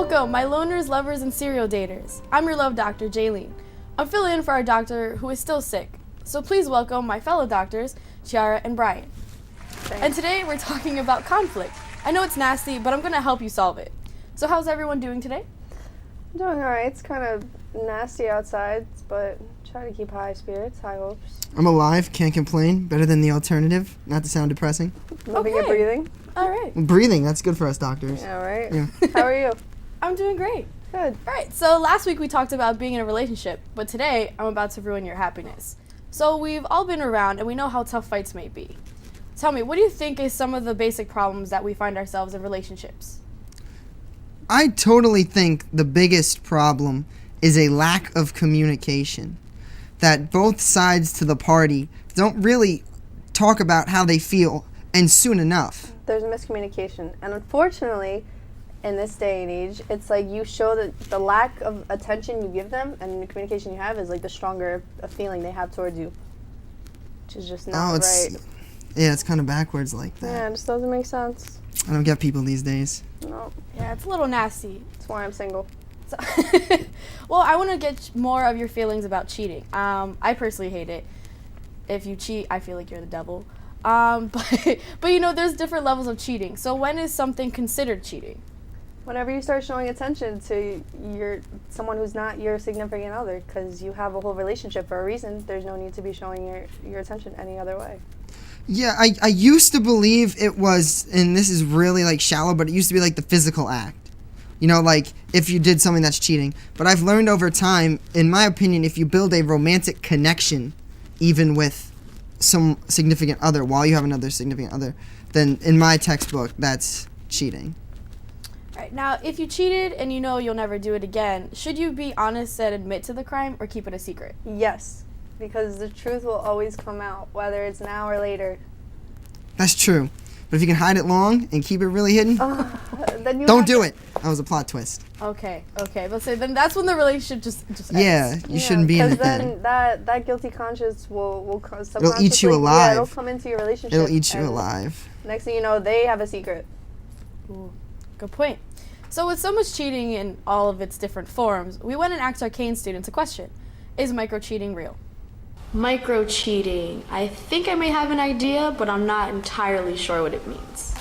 Welcome, my loners, lovers, and serial daters. I'm your love doctor, Jaylene. I'm filling in for our doctor who is still sick. So please welcome my fellow doctors, Chiara and Brian. Thanks. And today we're talking about conflict. I know it's nasty, but I'm going to help you solve it. So how's everyone doing today? I'm doing alright. It's kind of nasty outside, but try to keep high spirits, high hopes. I'm alive, can't complain. Better than the alternative. Not to sound depressing. Loving Okay. and breathing. All right. Breathing, that's good for us doctors. Yeah, right? Yeah. How are you? I'm doing great. Good. All right, so last week we talked about being in a relationship, but today I'm about to ruin your happiness. So we've all been around and we know how tough fights may be. Tell me, what do you think is some of the basic problems that we find ourselves in relationships? I totally think the biggest problem is a lack of communication. That both sides to the party don't really talk about how they feel, and soon enough. There's miscommunication. And unfortunately, in this day and age, it's like you show that the lack of attention you give them and the communication you have is like the stronger a feeling they have towards you. Which is just not right. Yeah, it's kind of backwards like that. Yeah, it just doesn't make sense. I don't get people these days. No, Yeah, it's a little nasty. that's why I'm single. So well, I want to get more of your feelings about cheating. I personally hate it. If you cheat, I feel like you're the devil. But you know, there's different levels of cheating. So when is something considered cheating? Whenever you start showing attention to someone who's not your significant other, because you have a whole relationship for a reason, there's no need to be showing your attention any other way. Yeah, I used to believe it was, and this is really like shallow, but it used to be like the physical act. You know, like if you did something that's cheating. But I've learned over time, in my opinion, if you build a romantic connection, even with some significant other, while you have another significant other, then in my textbook, that's cheating. All right, now, if you cheated and you know you'll never do it again, should you be honest and admit to the crime or keep it a secret? Yes, because the truth will always come out, whether it's now or later. That's true. But if you can hide it long and keep it really hidden, Then you don't have do to- it. That was a plot twist. Okay. But say then that's when the relationship just ends. Yeah, you shouldn't be in it then. then. That guilty conscience will It'll eat you subconsciously- alive. Yeah, it'll come into your relationship. It'll eat you and alive. Next thing you know, they have a secret. Ooh, good point. So with so much cheating in all of its different forms, we went and asked our Kane students a question. Is micro-cheating real? Micro-cheating. I think I may have an idea, but I'm not entirely sure what it means.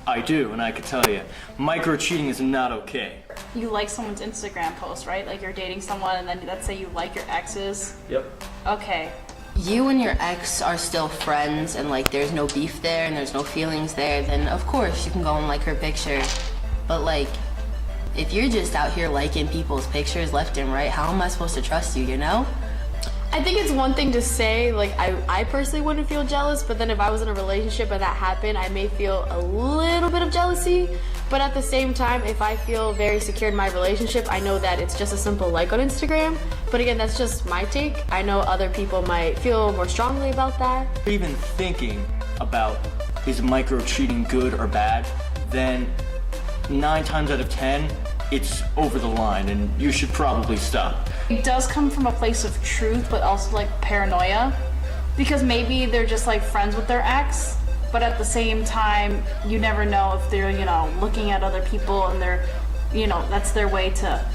I do, and I can tell you, micro-cheating is not okay. You like someone's Instagram post, right? Like you're dating someone and then let's say you like your ex's. Yep. Okay. You and your ex are still friends and like there's no beef there and there's no feelings there, then of course you can go and like her picture. But like, if you're just out here liking people's pictures left and right, how am I supposed to trust you, you know? I think it's one thing to say, like, I personally wouldn't feel jealous, but then if I was in a relationship and that happened, I may feel a little bit of jealousy. But at the same time, if I feel very secure in my relationship, I know that it's just a simple like on Instagram. But again, that's just my take. I know other people might feel more strongly about that. Even thinking about is micro-cheating good or bad, then 9 times out of 10, it's over the line and you should probably stop. It does come from a place of truth, but also like paranoia. Because maybe they're just like friends with their ex, but at the same time, you never know if they're, looking at other people and they're, that's their way to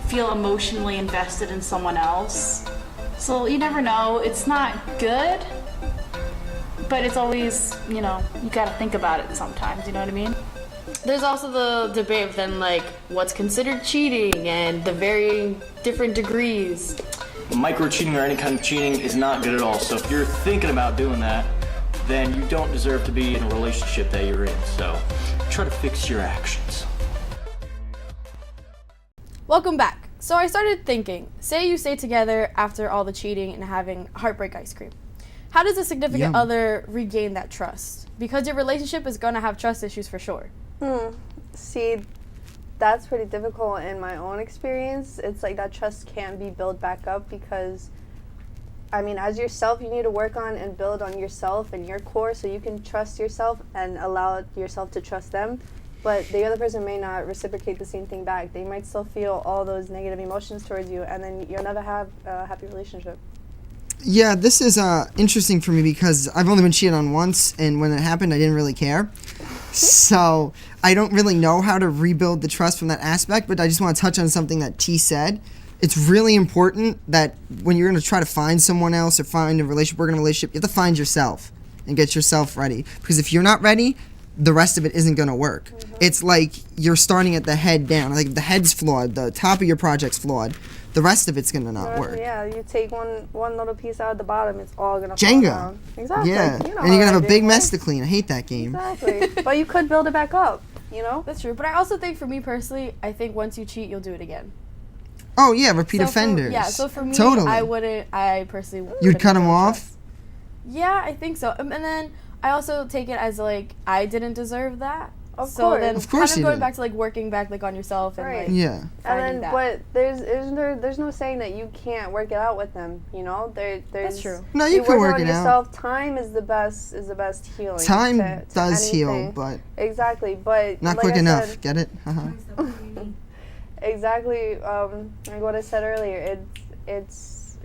feel emotionally invested in someone else. So you never know. It's not good, but it's always, you gotta think about it sometimes, you know what I mean? There's also the debate of then, like, what's considered cheating and the varying different degrees. Micro-cheating or any kind of cheating is not good at all. So if you're thinking about doing that, then you don't deserve to be in a relationship that you're in. So try to fix your actions. Welcome back. So I started thinking, say you stay together after all the cheating and having heartbreak ice cream. How does a significant Yum. other regain that trust? Because your relationship is going to have trust issues for sure. See, that's pretty difficult in my own experience. It's like that trust can't be built back up because, as yourself, you need to work on and build on yourself and your core so you can trust yourself and allow yourself to trust them. But the other person may not reciprocate the same thing back. They might still feel all those negative emotions towards you, and then you'll never have a happy relationship. Yeah, this is interesting for me because I've only been cheated on once, and when it happened, I didn't really care. So I don't really know how to rebuild the trust from that aspect, but I just want to touch on something that T said. It's really important that when you're going to try to find someone else or find a relationship, work in a relationship, you have to find yourself and get yourself ready. Because if you're not ready, the rest of it isn't going to work. Mm-hmm. It's like you're starting at the head down. Like if the head's flawed, the top of your project's flawed, the rest of it's going to not work. Yeah, you take one little piece out of the bottom, it's all gonna fall Jenga. down. Exactly. Yeah. You know And you're going to how have a that big game mess works. to clean. I hate that game. Exactly. But you could build it back up, you know? That's true. But I also think for me personally, I think once you cheat, you'll do it again. Oh, yeah, repeat So for- offenders. So for me, Totally. I personally You'd couldn't cut 'em build off? trust. Yeah, I think so. And then I also take it as like I didn't deserve that. Of so course. then Of course kind you of going didn't. back to like working back like on yourself and Right. like Yeah. finding And then, that. but there's no saying that you can't work it out with them. You know, there's That's true. No, you can work on it out. yourself. Time is the best healing. Time to does heal, anything. but Exactly, but not like quick I enough. said- Get it? Uh-huh. Exactly, like what I said earlier. It's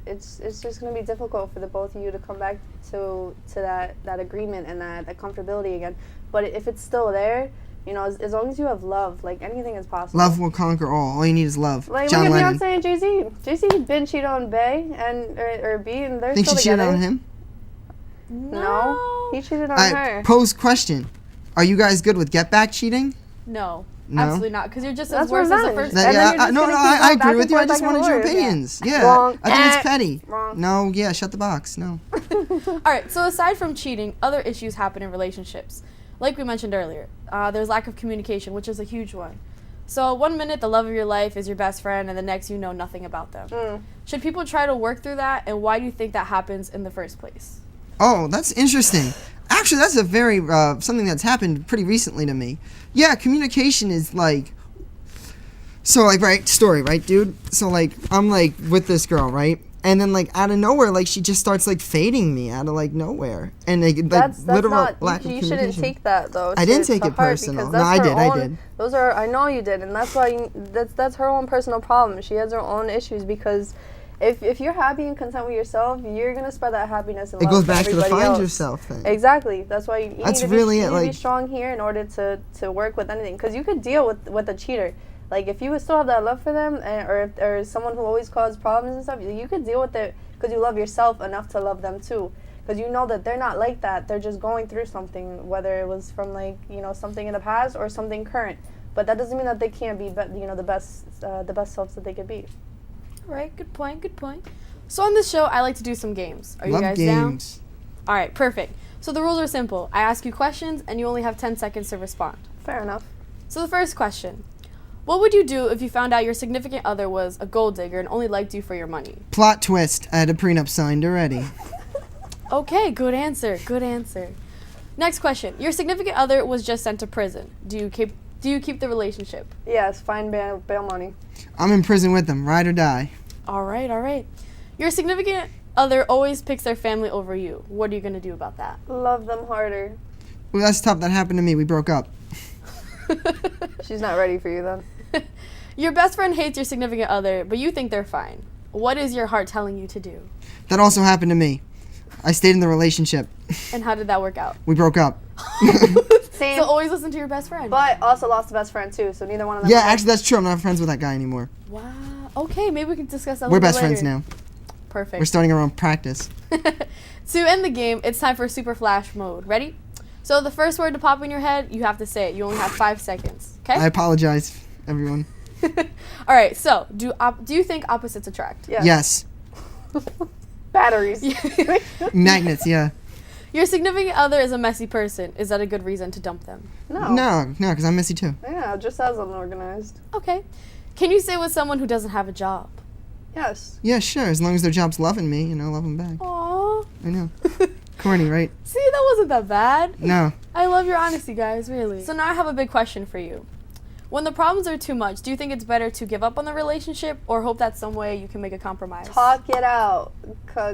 just gonna be difficult for the both of you to come back to that agreement and that comfortability again. But if it's still there, you know, as long as you have love, like anything is possible. Love will conquer all. All you need is love. Like John look at Lennon. Beyonce and Jay-Z. Jay-Z been cheated on Bey and or B, and they're Think she still cheated together. on him? No, he cheated on I her. pose question. Are you guys good with get back cheating? No, No? absolutely not. Because you're just as That's worse as the revenge. first. That- And then you're just no, gonna no, keep I going back agree with and you. I forth, just back and wanted your forth. Yeah. opinions. Yeah. Wrong. I think it's petty. Wrong. No, yeah, shut the box. No. All right. So aside from cheating, other issues happen in relationships. Like we mentioned earlier, there's lack of communication, which is a huge one. So 1 minute the love of your life is your best friend, and the next you know nothing about them. Should people try to work through that, and why do you think that happens in the first place? Oh, that's interesting. Actually, that's a very something that's happened pretty recently to me. Yeah, communication is like. So like story, right, dude? So like I'm like with this girl, right? And then like out of nowhere, like she just starts like fading me out of like nowhere, and like That's literal not. lack of You communication. shouldn't take that though. I didn't to take it heart personal. because No, that's I her did, I own- did. Those are. I know you did, and that's why. That's her own personal problem. She has her own issues because. If you're happy and content with yourself, you're gonna spread that happiness and It love goes to back to the everybody find else. yourself thing. Exactly. That's why you That's need to really be, it, you need to be like- strong here in order to work with anything. Because you could deal with a cheater. Like if you would still have that love for them, or someone who always causes problems and stuff, you could deal with it because you love yourself enough to love them too. Because you know that they're not like that. They're just going through something, whether it was from like something in the past or something current. But that doesn't mean that they can't be the best selves that they could be. All right. Good point. Good point. So on this show, I like to do some games. Are you Love guys down? games. All right. Perfect. So the rules are simple. I ask you questions, and you only have 10 seconds to respond. Fair enough. So the first question. What would you do if you found out your significant other was a gold digger and only liked you for your money? Plot twist. I had a prenup signed already. Okay, good answer. Good answer. Next question. Your significant other was just sent to prison. Do you keep the relationship? Yes, fine bail money. I'm in prison with them. Ride or die. All right, all right. Your significant other always picks their family over you. What are you going to do about that? Love them harder. Well, that's tough. That happened to me. We broke up. She's not ready for you then. Your best friend hates your significant other, but you think they're fine. What is your heart telling you to do? That also happened to me. I stayed in the relationship. And how did that work out? We broke up. Same. So always listen to your best friend. But also lost a best friend too, so neither one of them. Yeah, was like- actually, that's true. I'm not friends with that guy anymore. Wow. Okay, maybe we can discuss that. We're a little best bit friends later. now. Perfect. We're starting our own practice. To end the game, it's time for Super Flash mode. Ready? So the first word to pop in your head, you have to say it. You only have 5 seconds. Okay? I apologize, everyone. All right. So do you think opposites attract? Yeah. Yes. Batteries. Magnets, yeah. Your significant other is a messy person. Is that a good reason to dump them? No, because I'm messy too. Yeah, just as unorganized. Okay. Can you stay with someone who doesn't have a job? Yes. Yeah, sure. As long as their job's loving me, love them back. Aww. I know. Corny, right? See, that wasn't that bad. No. I love your honesty, guys, really. So now I have a big question for you. When the problems are too much, do you think it's better to give up on the relationship or hope that some way you can make a compromise? Talk it out.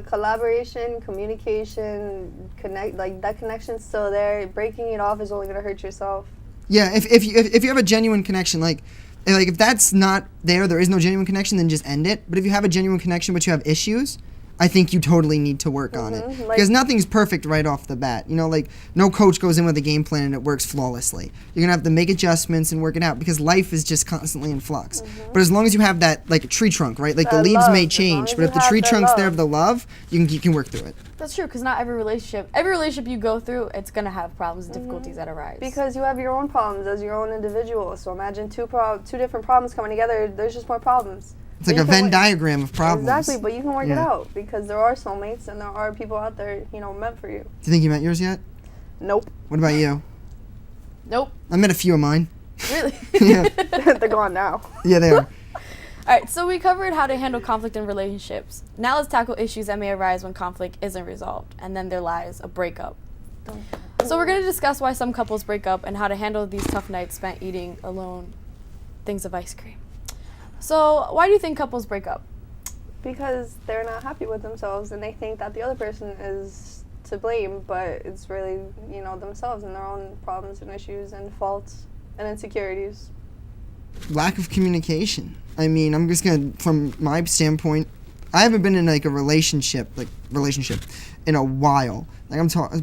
Collaboration, communication, connect. Like that connection's still there. Breaking it off is only gonna hurt yourself. Yeah, if you have a genuine connection, like if that's not there is no genuine connection, then just end it. But if you have a genuine connection but you have issues, I think you totally need to work on it. like- Because nothing's perfect right off the bat. You know, like, no coach goes in with a game plan and it works flawlessly. You're going to have to make adjustments and work it out because life is just constantly in flux. But as long as you have that, like, a tree trunk, right? Like, the That leaves love, may as long change, as but you if the have tree that trunk's there love. of the love, you can work through it. That's true, because not every relationship you go through, it's gonna have problems and difficulties that arise. Because you have your own problems as your own individual. So imagine two different problems coming together. There's just more problems. It's like But a you can Venn work- diagram of problems. Exactly, but you can work it Yeah. out because there are soulmates and there are people out there, meant for you. Do you think you met yours yet? Nope. What about you? Nope. I met a few of mine. Really? Yeah, They're gone now. yeah, they are. All right, so we covered how to handle conflict in relationships. Now let's tackle issues that may arise when conflict isn't resolved, and then there lies a breakup. So we're going to discuss why some couples break up and how to handle these tough nights spent eating alone things of ice cream. So why do you think couples break up? Because they're not happy with themselves and they think that the other person is to blame, but it's really, themselves and their own problems and issues and faults and insecurities. Lack of communication. I mean, I'm just gonna, from my standpoint, I haven't been in like a relationship in a while. Like I'm talking,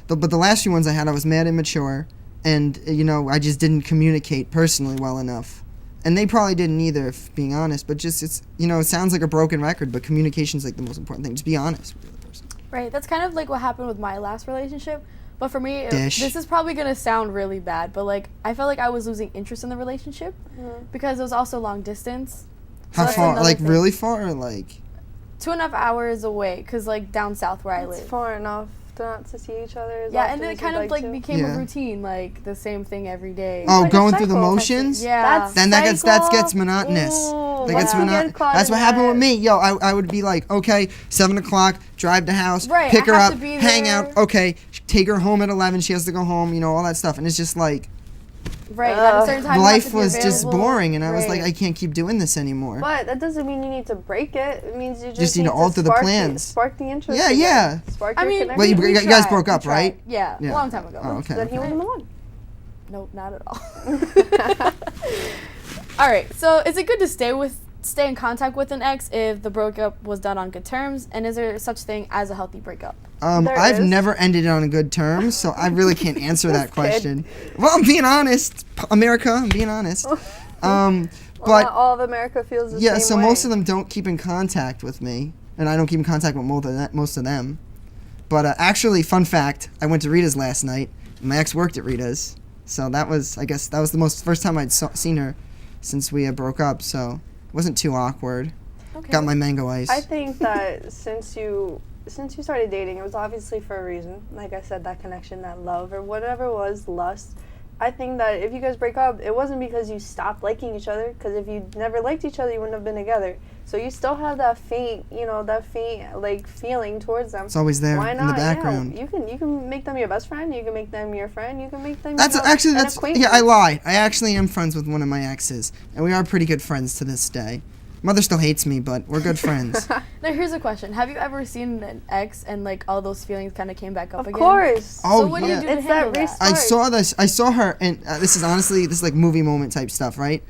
but the last few ones I had, I was mad immature, and I just didn't communicate personally well enough, and they probably didn't either, if being honest. But just it sounds like a broken record, but communication's like the most important thing. Just be honest with the other person. Right, that's kind of like what happened with my last relationship. But for me, Dish. this is probably going to sound really bad, but like I felt like I was losing interest in the relationship because it was also long distance. So How that's far? another Like thing. really far? Or like 2.5 hours away, because like down south where I It's live. far enough not to see each other as Yeah, often and then as it kind you'd of like to. became Yeah. a routine, like the same thing every day. oh, like a going through the cycle. motions. Yeah. That's Then that gets cycle. monotonous. Ooh, That gets once you get monotonous. caught That's in what happened with that- me. Yo, I would be like, okay, 7:00, drive to house, Right, pick I her have up, to be hang there. out. Okay, take her home at 11. She has to go home. All that stuff, and it's just like Right, at a certain time you have life to be was just available. boring, and I was like, Right. I can't keep doing this anymore. But that doesn't mean you need to break it. It means you Just need to alter the spark plans. Spark the interest. Yeah, again. yeah. Spark I your mean, connection. Well, you guys tried, broke we up, tried. right? Yeah, Yeah. a long time ago. Oh, okay. Then he wasn't the one. Nope, not at all. All right, so is it good to stay in contact with an ex if the breakup was done on good terms? And is there such thing as a healthy breakup? There I've is. never ended it on good terms, so I really can't answer that Kid. question. Well, I'm being honest, America. I'm being honest. Well, But not all of America feels the yeah, same so way. most of them don't keep in contact with me, and I don't keep in contact with most of them. But actually, fun fact: I went to Rita's last night. And my ex worked at Rita's, so that was, I guess, first time I'd seen her since we broke up. So it wasn't too awkward. Okay. Got my mango ice. I think that since you started dating, it was obviously for a reason. Like I said, that connection, that love, or whatever it was, lust. I think that if you guys break up, it wasn't because you stopped liking each other. Because if you never liked each other, you wouldn't have been together. So you still have that faint, like feeling towards them. It's always there Why in not? the background. Yeah, you can make them your best friend. You can make them your friend. You can make them. That's an acquaintance. yeah. I lied. I actually am friends with one of my exes, and we are pretty good friends to this day. Mother still hates me, but we're good friends. Now here's a question: have you ever seen an ex and like all those feelings kind of came back up Of again? course. Oh, So what do yeah. you do to It's that handle that? restart. I saw her, and this is like movie moment type stuff, right?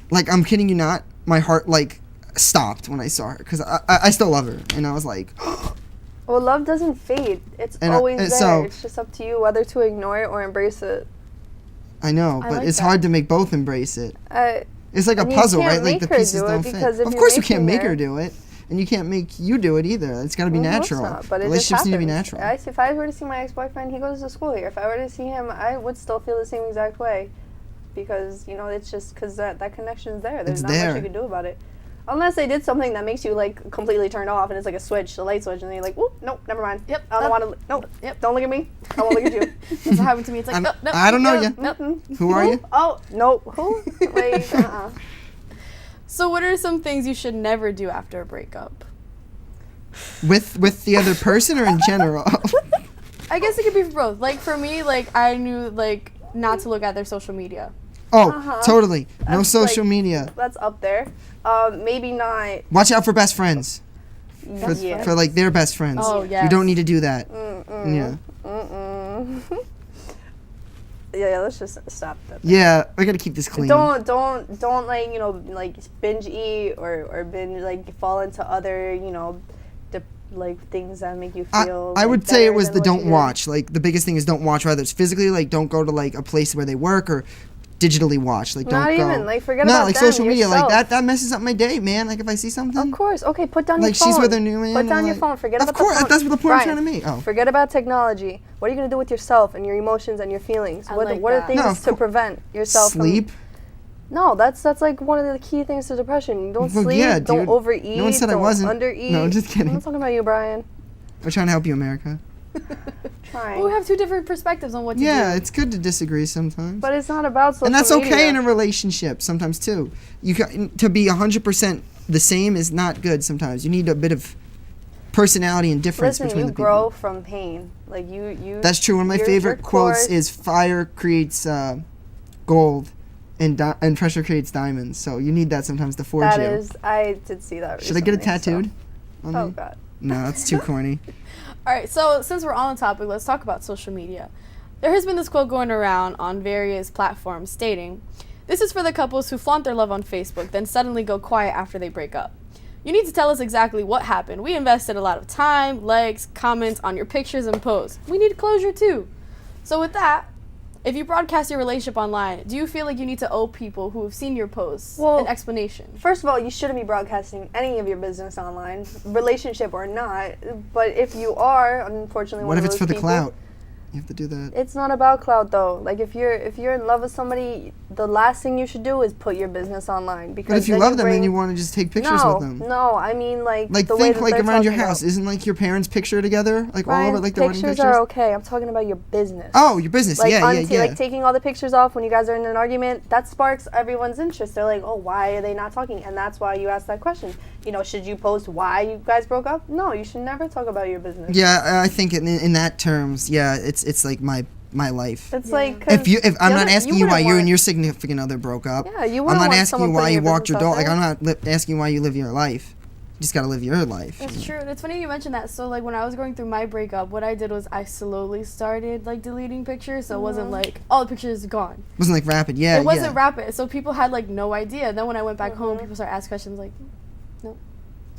Like, I'm kidding you not. My heart like stopped when I saw her because I still love her, and I was like, Well, love doesn't fade. It's And always there. so- It's just up to you whether to ignore it or embrace it. I know, I but like it's that. hard to make both embrace it. Uh, It's like a And you puzzle, can't right? Like make the her pieces do it don't fit. because if Of you're course, you can't making make her her- do it, and you can't make you do it either. It's got to be of course natural. not, but it just Relationships need to be happens. natural. If I were to see my ex-boyfriend, he goes to school here. If I were to see him, I would still feel the same exact way, because it's just because that connection's there. There's It's not much there. you can do about it, unless they did something that makes you like completely turned off, and it's like a switch, a light switch, and then you're like, "Whoop, nope, never mind. Yep, I don't that- want to. Nope, Yep. don't look at me. I won't look at you." That's what happened to me. It's like, I'm- no, I don't know no, ya. no. Mm-mm. Who are you? Oh, no. Who? Like, So what are some things you should never do after a breakup? With the other person or in general? I guess it could be for both. Like for me, like I knew like not to look at their social media. Oh, Uh-huh. totally. No That's social like- media. That's up there. Maybe not. Watch out for best friends. For, Yeah. for like their best friends. Oh, You yes. don't need to do that. Mm-mm. Yeah. Mm-mm. Yeah, let's just stop that. Yeah, I gotta keep this clean. Don't like like binge eat or binge like fall into other like things that make you I, feel. I like, would say it better was than the what you don't did. watch. Like the biggest thing is don't watch. Whether it's physically, like don't go to like a place where they work, or digitally watch. Like Not don't go. even, like, forget no, about like them, social media. Like yourself. that messes up my day, man. Like if I see something. Of course. Okay, put down Like your phone. she's with her new man. Put down your like- phone. Forget of about course, the phone. that's what the point I'm Brian, trying to make. Oh. Forget about technology. What are you gonna do with yourself and your emotions and your feelings? I What like what are that. things No, of to cour- prevent yourself Sleep. from? No, that's like one of the key things to depression. You don't Well, sleep. yeah, don't dude. overeat. No one said I don't wasn't. undereat. No, I'm just kidding. I'm not talking about you, Brian. We're trying to help you, America. Trying. Well, we have two different perspectives on what to Yeah, do. it's good to disagree sometimes. But it's not about social And that's media. okay in a relationship sometimes too. To be 100% the same is not good sometimes. You need a bit of personality and difference Listen, between you the grow people. from pain. Like you. That's true. One of my your favorite quotes course- is "Fire creates gold, and pressure creates diamonds." So you need that sometimes to forge That you. is, I did see that. Should I get it recently, so- tattooed? on Oh me? God. No, that's too corny. All right, so since we're on the topic, let's talk about social media. There has been this quote going around on various platforms stating, "This is for the couples who flaunt their love on Facebook, then suddenly go quiet after they break up. You need to tell us exactly what happened. We invested a lot of time, likes, comments on your pictures and posts. We need closure too." So with that, if you broadcast your relationship online, do you feel like you need to owe people who have seen your posts Well, an explanation? First of all, you shouldn't be broadcasting any of your business online, relationship or not. But if you are, unfortunately, What one if of it's those for the people- clout? You have to do that. It's not about clout though. Like if you're in love with somebody, the last thing you should do is put your business online. Because But if you then love them, then bring- you want to just take pictures no, with them. No, I mean like Like the way think that like they're around your talking house. about. Isn't like your parents' picture together, like all Ryan, over like the wedding pictures pictures? are okay. I'm talking about your business. Oh, your business. Like yeah, yeah. like taking all the pictures off when you guys are in an argument, that sparks everyone's interest. They're like, oh, why are they not talking? And that's why you ask that question. You know, should you post why you guys broke up? No, you should never talk about your business. Yeah, I think in that terms, yeah, it's like my life. It's like 'cause If I'm the not other- asking you why wouldn't you and want- your significant other broke up, Yeah, you I'm wouldn't not want asking someone you why putting you your walked your business dog. out Like I'm not asking why you live your life. You just gotta live your life. That's true. It's funny you mentioned that. So like when I was going through my breakup, what I did was I slowly started like deleting pictures. So it wasn't like all the pictures are gone. It wasn't like rapid. Yeah, It wasn't yeah. rapid. So people had like no idea. Then when I went back home, people started asking questions like, no.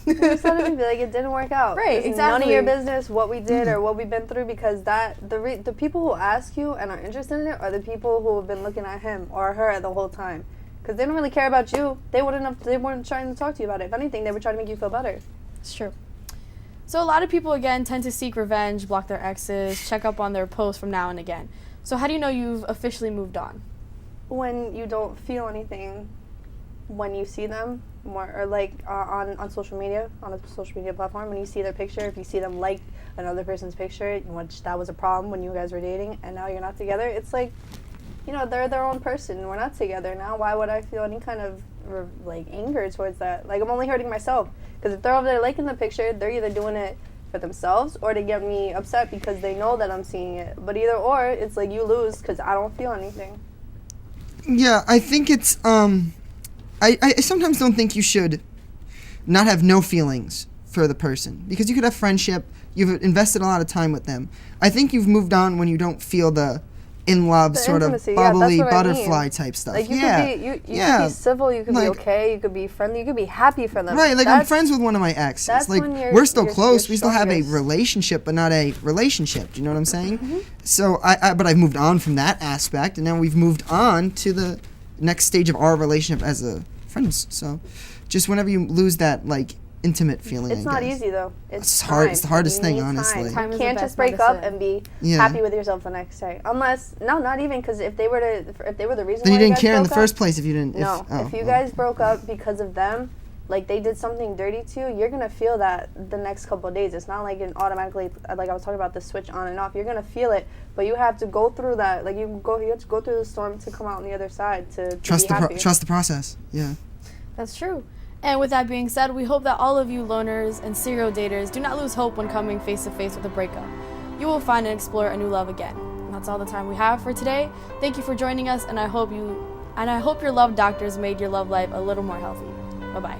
You just let it be like it didn't work out. Right, It's none of your exactly. business what we did or what we've been through because the people who ask you and are interested in it are the people who have been looking at him or her the whole time. Because they don't really care about you. They weren't trying to talk to you about it. If anything, they were trying to make you feel better. It's true. So a lot of people again tend to seek revenge, block their exes, check up on their posts from now and again. So how do you know you've officially moved on? When you don't feel anything when you see them or like on social media, on a social media platform, when you see their picture, if you see them like another person's picture, which that was a problem when you guys were dating and now you're not together, it's like, you know, they're their own person. We're not together now. Why would I feel any kind of like anger towards that? Like I'm only hurting myself because if they're over there liking the picture, they're either doing it for themselves or to get me upset because they know that I'm seeing it. But either or, it's like you lose because I don't feel anything. Yeah, I think it's I sometimes don't think you should not have no feelings for the person because you could have friendship. You've invested a lot of time with them. I think you've moved on when you don't feel the in love The sort of intimacy, yeah, that's bubbly what I mean. butterfly type stuff. Like you yeah. could be, you yeah. could be civil, you could Like- be okay, you could be friendly, you could be happy for them. Right, like I'm That's- friends with one of my exes. that's Like when you're- we're still you're close. We still have a strongest. relationship, but not a relationship. Do you know what I'm saying? Mm-hmm. So but I've moved on from that aspect, and now we've moved on to the next stage of our relationship as a friends. So, just whenever you lose that like intimate feeling, It's I not guess. easy though. It's hard. It's the hardest You thing, need time. honestly. Time You is the can't best just break up medicine. and be Yeah. happy with yourself the next day. Unless not even because if they were the reason Then why you didn't guys care in the broke first up, place if you didn't. No, if you guys broke up because of them, like they did something dirty to you, you're gonna feel that the next couple of days. It's not like it automatically, like I was talking about the switch on and off. You're gonna feel it, but you have to go through that. Like you have to go through the storm to come out on the other side to trust be happy. trust the process. Yeah. That's true. And with that being said, we hope that all of you loners and serial daters do not lose hope when coming face to face with a breakup. You will find and explore a new love again. And that's all the time we have for today. Thank you for joining us, and I hope your love doctors made your love life a little more healthy. Bye-bye.